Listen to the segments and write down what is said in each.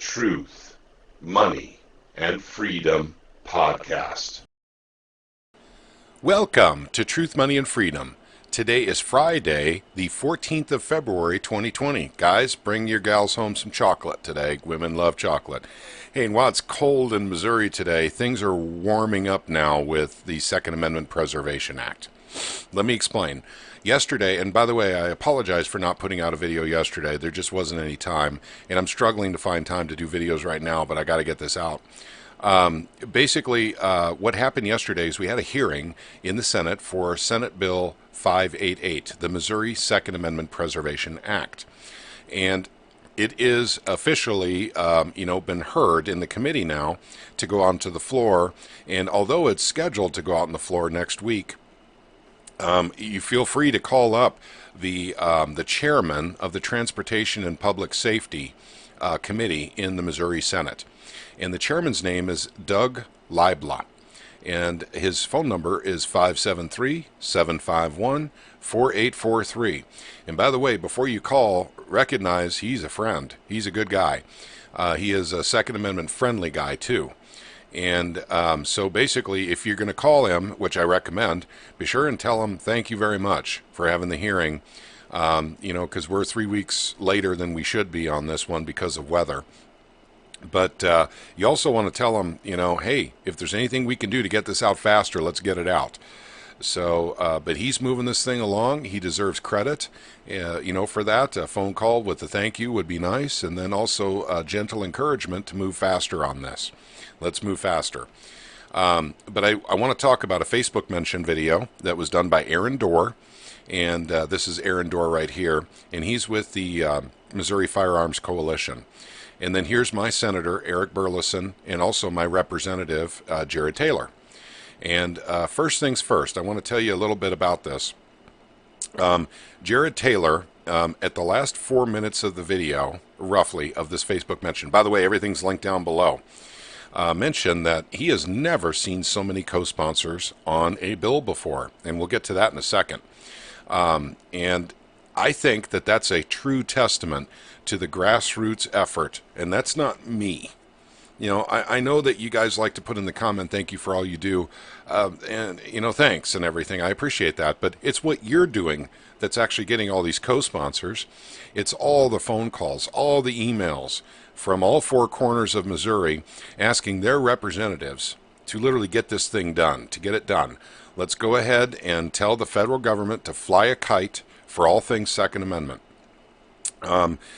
Truth, Money, and Freedom podcast. Welcome to Truth, Money, and Freedom. Today is Friday, the 14th of February, 2020. Guys, bring your gals home some chocolate today. Women love chocolate. Hey, and while it's cold in Missouri today, things are warming up now with the Second Amendment Preservation Act. Let me explain. Yesterday, and by the way, I apologize for not putting out a video yesterday. There just wasn't any time, and I'm struggling to find time to do videos right now, but I got to get this out. Basically, what happened yesterday is we had a hearing in the Senate for Senate Bill 588, the Missouri Second Amendment Preservation Act. And it is officially, been heard in the committee now to go on to the floor. And although it's scheduled to go out on the floor next week, you feel free to call up the chairman of the Transportation and Public Safety Committee in the Missouri Senate. And the chairman's name is Doug Libla. And his phone number is 573-751-4843. And by the way, before you call, recognize he's a friend. He's a good guy. He is a Second Amendment friendly guy, too. And so basically, if you're going to call him, which I recommend, be sure and tell him thank you very much for having the hearing, because we're 3 weeks later than we should be on this one because of weather. But you also want to tell him, hey, if there's anything we can do to get this out faster, let's get it out. So, but he's moving this thing along. He deserves credit, for that. A phone call with a thank you would be nice. And then also gentle encouragement to move faster on this. Let's move faster. But I want to talk about a Facebook mention video that was done by Aaron Dorr. And this is Aaron Dorr right here. And he's with the Missouri Firearms Coalition. And then here's my Senator, Eric Burleson, and also my Representative, Jared Taylor. And first things first, I want to tell you a little bit about this. Jared Taylor, at the last 4 minutes of the video, roughly, of this Facebook mention, by the way, everything's linked down below, mentioned that he has never seen so many co-sponsors on a bill before. And we'll get to that in a second. And I think that that's a true testament to the grassroots effort, and that's not me. I know that you guys like to put in the comment, thank you for all you do, and, thanks and everything. I appreciate that, but it's what you're doing that's actually getting all these co-sponsors. It's all the phone calls, all the emails from all four corners of Missouri asking their representatives to literally get this thing done, to get it done. Let's go ahead and tell the federal government to fly a kite for all things Second Amendment.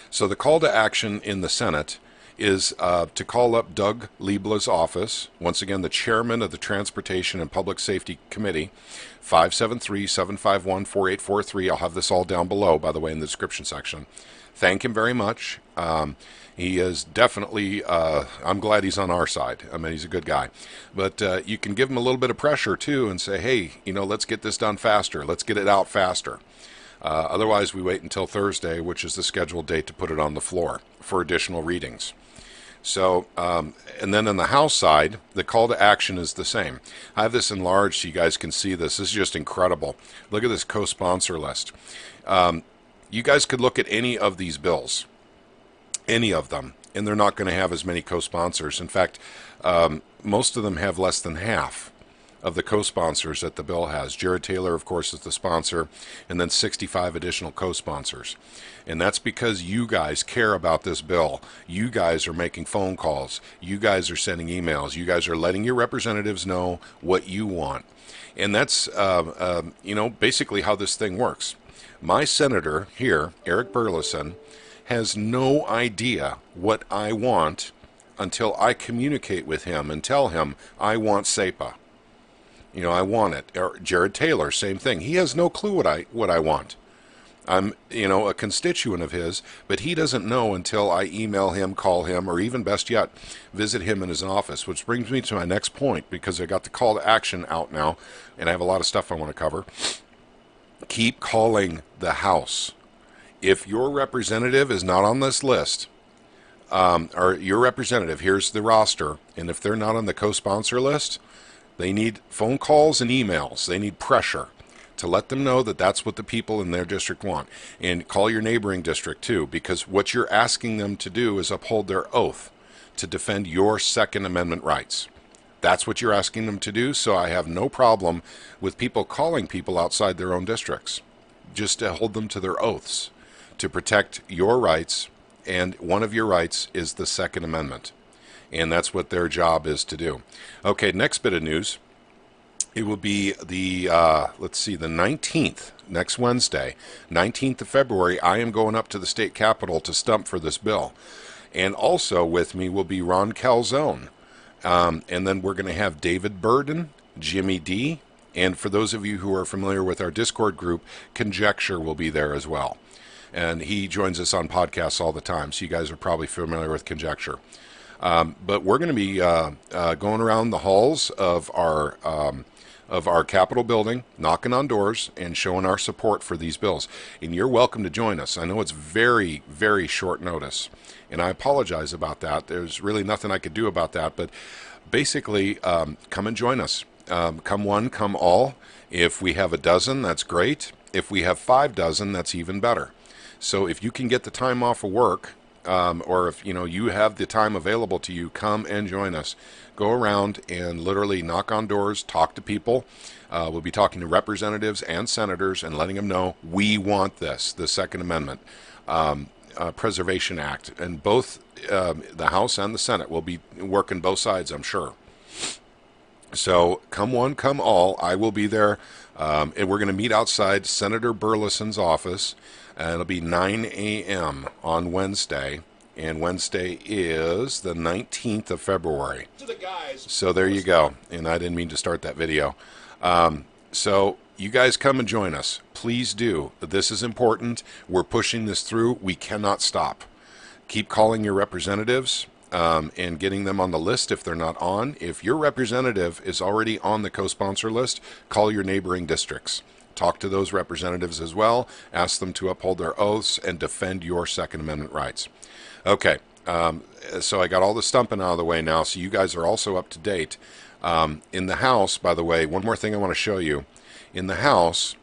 So the call to action in the Senate is to call up Doug Libla's office, once again the chairman of the Transportation and Public Safety Committee, 573-751-4843. I'll have this all down below, by the way, in the description section. Thank him very much. He is definitely, I'm glad he's on our side. I mean, he's a good guy. But you can give him a little bit of pressure, too, and say, hey, let's get this done faster. Let's get it out faster. Otherwise, we wait until Thursday, which is the scheduled date to put it on the floor for additional readings. So, and then on the House side, the call to action is the same. I have this enlarged so you guys can see this. This is just incredible. Look at this co-sponsor list. You guys could look at any of these bills, any of them, and they're not going to have as many co-sponsors. In fact, most of them have less than half of the co-sponsors that the bill has. Jared Taylor, of course, is the sponsor, and then 65 additional co-sponsors. And that's because you guys care about this bill. You guys are making phone calls. You guys are sending emails. You guys are letting your representatives know what you want. And that's, basically how this thing works. My senator here, Eric Burleson, has no idea what I want until I communicate with him and tell him I want SEPA. I want it. Or Jared Taylor, same thing. He has no clue what I want. I'm, a constituent of his, but he doesn't know until I email him, call him, or even best yet, visit him in his office, which brings me to my next point, because I got the call to action out now, and I have a lot of stuff I want to cover. Keep calling the House. If your representative is not on this list, or your representative, here's the roster, and if they're not on the co-sponsor list, they need phone calls and emails. They need pressure to let them know that that's what the people in their district want. And call your neighboring district too, because what you're asking them to do is uphold their oath. to defend your Second Amendment rights. That's what you're asking them to do, so I have no problem with people calling people outside their own districts, just to hold them to their oaths, to protect your rights, and one of your rights is the Second Amendment. And that's what their job is to do. Okay, next bit of news. It will be the, the 19th, next Wednesday, 19th of February. I am going up to the state capitol to stump for this bill. And also with me will be Ron Calzone. And then we're going to have David Burden, Jimmy D, and for those of you who are familiar with our Discord group, Conjecture will be there as well. And he joins us on podcasts all the time, so you guys are probably familiar with Conjecture. But we're going to be going around the halls of our Capitol building, knocking on doors, and showing our support for these bills. And you're welcome to join us. I know it's very, very short notice, and I apologize about that. There's really nothing I could do about that, but basically, come and join us. Come one, come all. If we have a dozen, that's great. If we have 5 dozen, that's even better. So if you can get the time off of work, or if you have the time available to you, come and join us. Go around and literally knock on doors, talk to people. We'll be talking to representatives and senators and letting them know we want this, the Second Amendment Preservation Act. And both the House and the Senate will be working both sides, I'm sure. So come one, come all. I will be there. And we're going to meet outside Senator Burleson's office. And it'll be 9 a.m. on Wednesday. And Wednesday is the 19th of February. To the guys. So there you go. And I didn't mean to start that video. So you guys come and join us. Please do. This is important. We're pushing this through. We cannot stop. Keep calling your representatives and getting them on the list if they're not on. If your representative is already on the co-sponsor list, call your neighboring districts. Talk to those representatives as well. Ask them to uphold their oaths and defend your Second Amendment rights. Okay, so I got all the stumping out of the way now, so you guys are also up to date. In the House, by the way, one more thing I want to show you. In the House,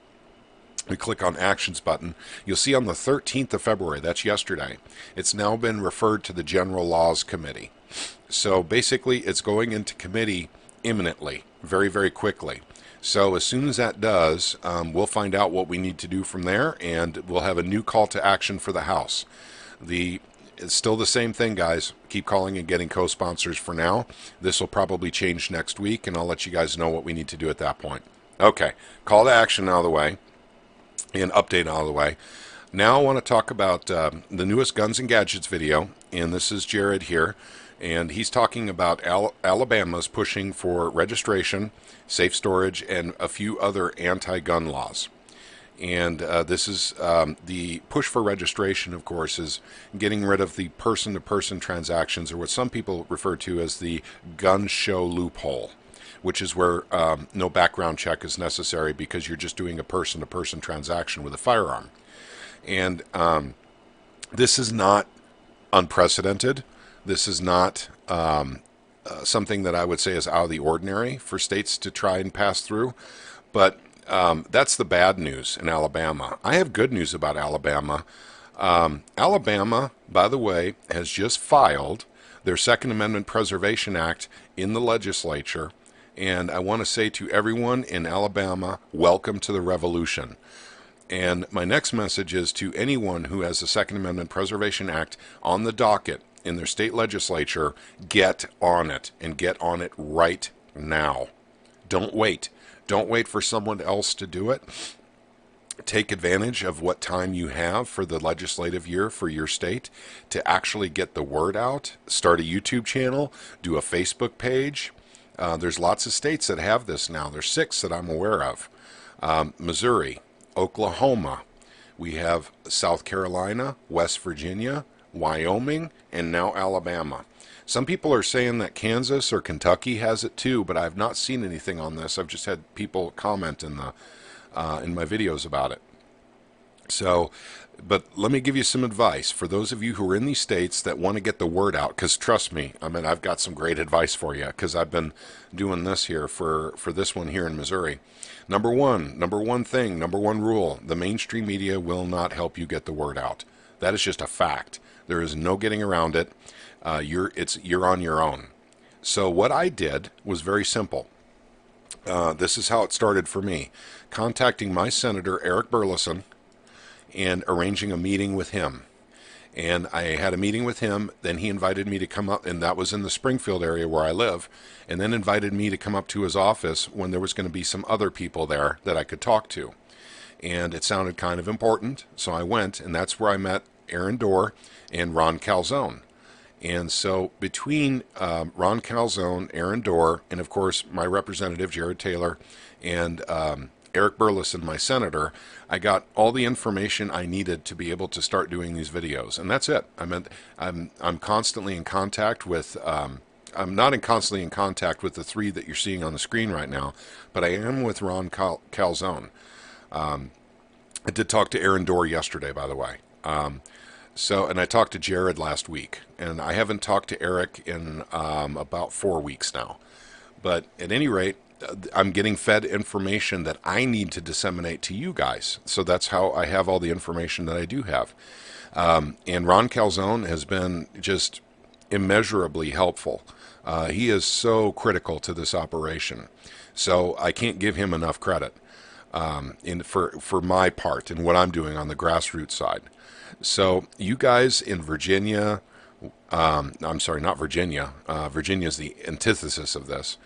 we click on Actions button. You'll see on the 13th of February, that's yesterday, it's now been referred to the General Laws Committee. So basically, it's going into committee imminently, very, very quickly. So as soon as that does, we'll find out what we need to do from there, and we'll have a new call to action for the House. It's still the same thing, guys. Keep calling and getting co-sponsors for now. This will probably change next week, and I'll let you guys know what we need to do at that point. Okay, call to action out of the way, and update out of the way. Now I want to talk about the newest Guns and Gadgets video, and this is Jared here, and he's talking about Alabama's pushing for registration, safe storage, and a few other anti-gun laws. And this is the push for registration, of course, is getting rid of the person-to-person transactions, or what some people refer to as the gun show loophole, which is where no background check is necessary because you're just doing a person-to-person transaction with a firearm. And this is not unprecedented. This is not something that I would say is out of the ordinary for states to try and pass through. But that's the bad news in Alabama. I have good news about Alabama. Alabama, by the way, has just filed their Second Amendment Preservation Act in the legislature. And I want to say to everyone in Alabama, welcome to the revolution. And my next message is to anyone who has the Second Amendment Preservation Act on the docket in their state legislature, get on it, and get on it right now. Don't wait. Don't wait for someone else to do it. Take advantage of what time you have for the legislative year for your state to actually get the word out. Start a YouTube channel, do a Facebook page. There's lots of states that have this now. There's 6 that I'm aware of. Missouri, Oklahoma. We have South Carolina, West Virginia, Wyoming, and now Alabama. Some people are saying that Kansas or Kentucky has it too, but I've not seen anything on this. I've just had people comment in my videos about it. So, but let me give you some advice for those of you who are in these states that want to get the word out, because trust me, I mean, I've got some great advice for you, because I've been doing this here for this one here in Missouri. Number one rule, the mainstream media will not help you get the word out. That is just a fact. There is no getting around it. You're on your own. So what I did was very simple. This is how it started for me: contacting my senator Eric Burleson and arranging a meeting with him. And I had a meeting with him. Then he invited me to come up, and that was in the Springfield area where I live. And then invited me to come up to his office when there was going to be some other people there that I could talk to. And it sounded kind of important, so I went, and that's where I met Aaron Dorr and Ron Calzone. And so between Ron Calzone, Aaron Dorr, and of course my representative Jared Taylor, and Eric Burleson, my senator, I got all the information I needed to be able to start doing these videos, and that's it. I'm constantly in contact with. I'm not constantly in contact with the three that you're seeing on the screen right now, but I am with Ron Calzone. I did talk to Aaron Dorr yesterday, by the way. And I talked to Jared last week, and I haven't talked to Eric in about 4 weeks now. But at any rate, I'm getting fed information that I need to disseminate to you guys. So that's how I have all the information that I do have. And Ron Calzone has been just immeasurably helpful. He is so critical to this operation. So I can't give him enough credit for my part in what I'm doing on the grassroots side. So you guys in Virginia, I'm sorry, not Virginia. Virginia is the antithesis of this.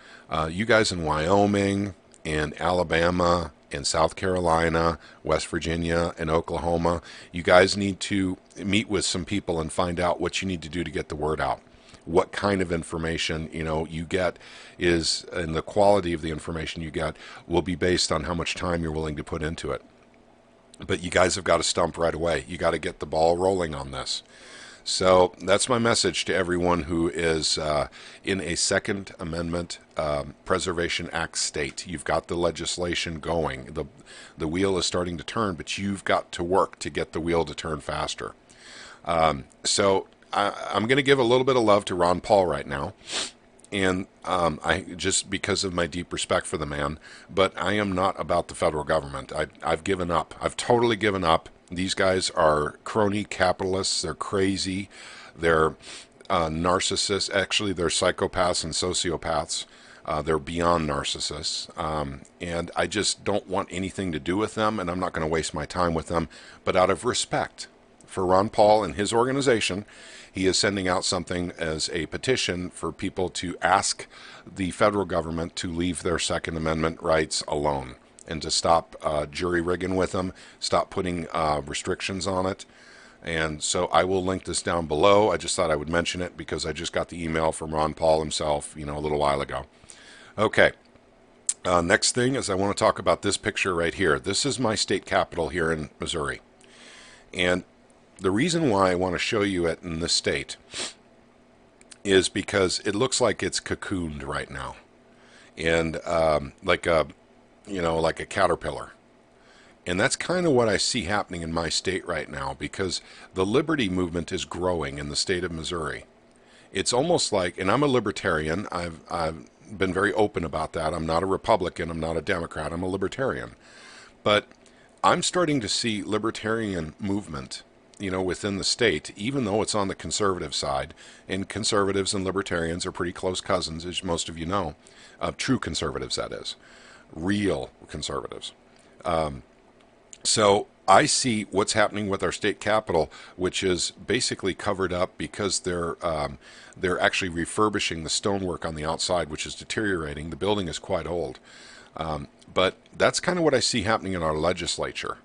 You guys in Wyoming and Alabama and South Carolina, West Virginia and Oklahoma, you guys need to meet with some people and find out what you need to do to get the word out. What kind of information you get is, and the quality of the information you get will be based on how much time you're willing to put into it. But you guys have got to stump right away. You got to get the ball rolling on this. So that's my message to everyone who is in a Second Amendment Preservation Act state. You've got the legislation going. The wheel is starting to turn, but you've got to work to get the wheel to turn faster. So I'm going to give a little bit of love to Ron Paul right now. And I just because of my deep respect for the man, but I am not about the federal government. I've given up. I've totally given up. These guys are crony capitalists. They're crazy. They're narcissists. Actually, they're psychopaths and sociopaths. They're beyond narcissists. And I just don't want anything to do with them, and I'm not going to waste my time with them. But out of respect for Ron Paul and his organization, he is sending out something as a petition for people to ask the federal government to leave their Second Amendment rights alone and to stop jury rigging with them, stop putting restrictions on it. And so I will link this down below. I just thought I would mention it because I just got the email from Ron Paul himself, a little while ago. Okay. Next thing is I want to talk about this picture right here. This is my state capitol here in Missouri. And the reason why I want to show you it in this state is because it looks like it's cocooned right now, and like a caterpillar. And that's kind of what I see happening in my state right now, because the liberty movement is growing in the state of Missouri. It's almost like, and I'm a libertarian. I've been very open about that. I'm not a Republican. I'm not a Democrat. I'm a libertarian. But I'm starting to see libertarian movement within the state, even though it's on the conservative side, and conservatives and libertarians are pretty close cousins, as most of you know, true conservatives, that is, real conservatives. So I see what's happening with our state capitol, which is basically covered up because they're actually refurbishing the stonework on the outside, which is deteriorating. The building is quite old. But that's kind of what I see happening in our legislature,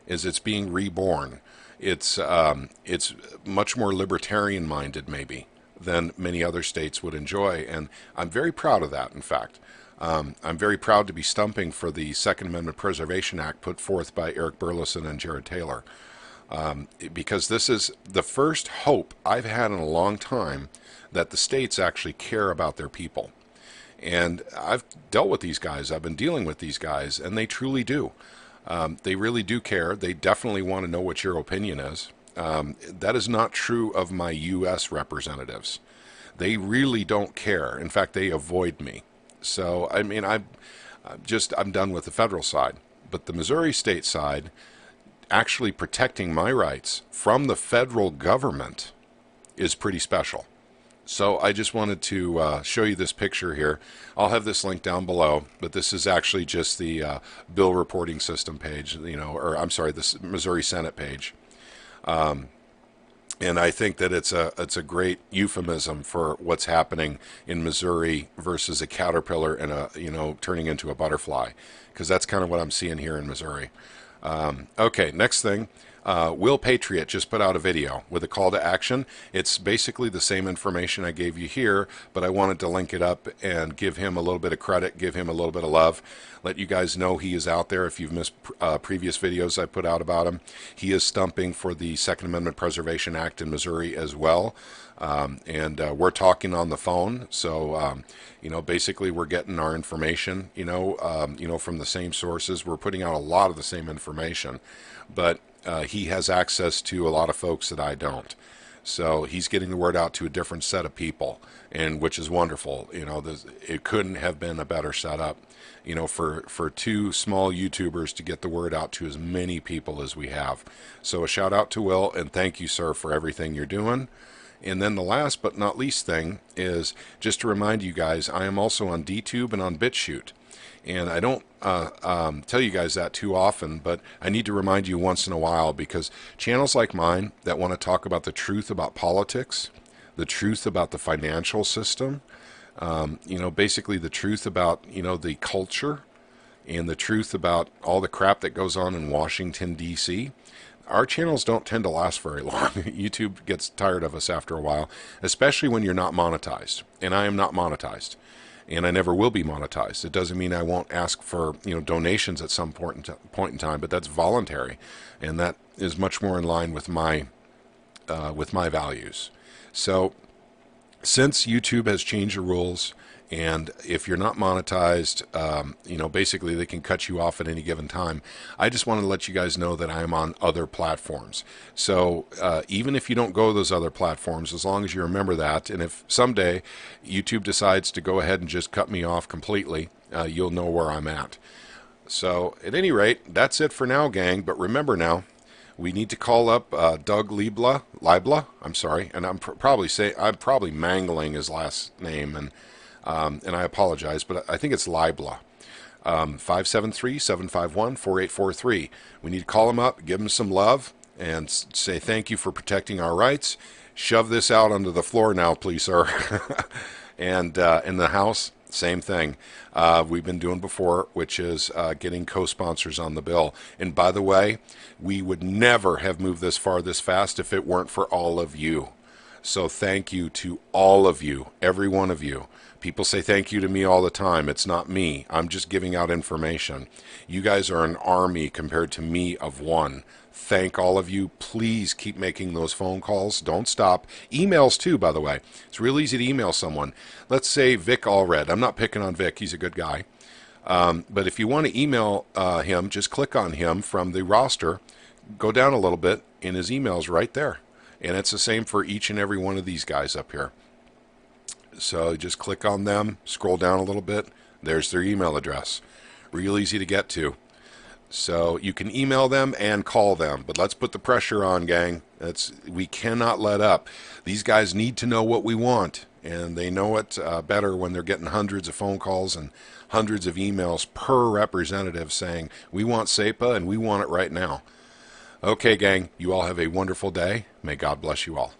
is it's being reborn. It's much more libertarian-minded, maybe, than many other states would enjoy, and I'm very proud of that, in fact. I'm very proud to be stumping for the Second Amendment Preservation Act put forth by Eric Burleson and Jared Taylor, because this is the first hope I've had in a long time that the states actually care about their people. And I've dealt with these guys. I've been dealing with these guys, and they truly do. They really do care. They definitely want to know what your opinion is. That is not true of my U.S. representatives. They really don't care. In fact, they avoid me. So, I mean, I'm done with the federal side. But the Missouri state side, actually protecting my rights from the federal government, is pretty special. So I just wanted to show you this picture here. I'll have this link down below, but this is actually just the bill reporting system page, or I'm sorry, this Missouri Senate page. And I think that it's a great euphemism for what's happening in Missouri versus a caterpillar and turning into a butterfly, because that's kind of what I'm seeing here in Missouri. Okay, next thing. Will Patriot just put out a video with a call to action. It's basically the same information I gave you here, but I wanted to link it up and give him a little bit of credit, give him a little bit of love, let you guys know he is out there. If you've missed previous videos I put out about him, he is stumping for the Second Amendment Preservation Act in Missouri as well. And we're talking on the phone, so basically we're getting our information, from the same sources. We're putting out a lot of the same information, but he has access to a lot of folks that I don't. So he's getting the word out to a different set of people, and which is wonderful. It couldn't have been a better setup, for two small YouTubers to get the word out to as many people as we have. So a shout out to Will, and thank you, sir, for everything you're doing. And then the last but not least thing is just to remind you guys, I am also on DTube and on BitChute. And I don't tell you guys that too often, but I need to remind you once in a while, because channels like mine that want to talk about the truth about politics, the truth about the financial system, basically the truth about, the culture, and the truth about all the crap that goes on in Washington, D.C., our channels don't tend to last very long. YouTube gets tired of us after a while, especially when you're not monetized. And I am not monetized. And I never will be monetized. It doesn't mean I won't ask for donations at some point in time, but that's voluntary, and that is much more in line with my values. So since YouTube has changed the rules, and if you're not monetized, basically they can cut you off at any given time. I just wanted to let you guys know that I am on other platforms. So even if you don't go to those other platforms, as long as you remember that, and if someday YouTube decides to go ahead and just cut me off completely, you'll know where I'm at. So at any rate, that's it for now, gang. But remember now, we need to call up Doug Libla, I'm sorry, and I'm probably mangling his last name, and I apologize, but I think it's Libla. 573-751-4843. We need to call him up, give him some love, and say thank you for protecting our rights. Shove this out onto the floor now, please, sir. And in the House, same thing. We've been doing before, which is getting co-sponsors on the bill. And by the way, we would never have moved this far this fast if it weren't for all of you. So thank you to all of you, every one of you. People say thank you to me all the time. It's not me. I'm just giving out information. You guys are an army compared to me of one. Thank all of you. Please keep making those phone calls. Don't stop. Emails too, by the way. It's real easy to email someone. Let's say Vic Allred. I'm not picking on Vic. He's a good guy. But if you want to email him, just click on him from the roster. Go down a little bit, and his email's right there. And it's the same for each and every one of these guys up here. So just click on them, scroll down a little bit. There's their email address. Real easy to get to. So you can email them and call them. But let's put the pressure on, gang. We cannot let up. These guys need to know what we want. And they know it better when they're getting hundreds of phone calls and hundreds of emails per representative saying, we want SEPA and we want it right now. Okay, gang, you all have a wonderful day. May God bless you all.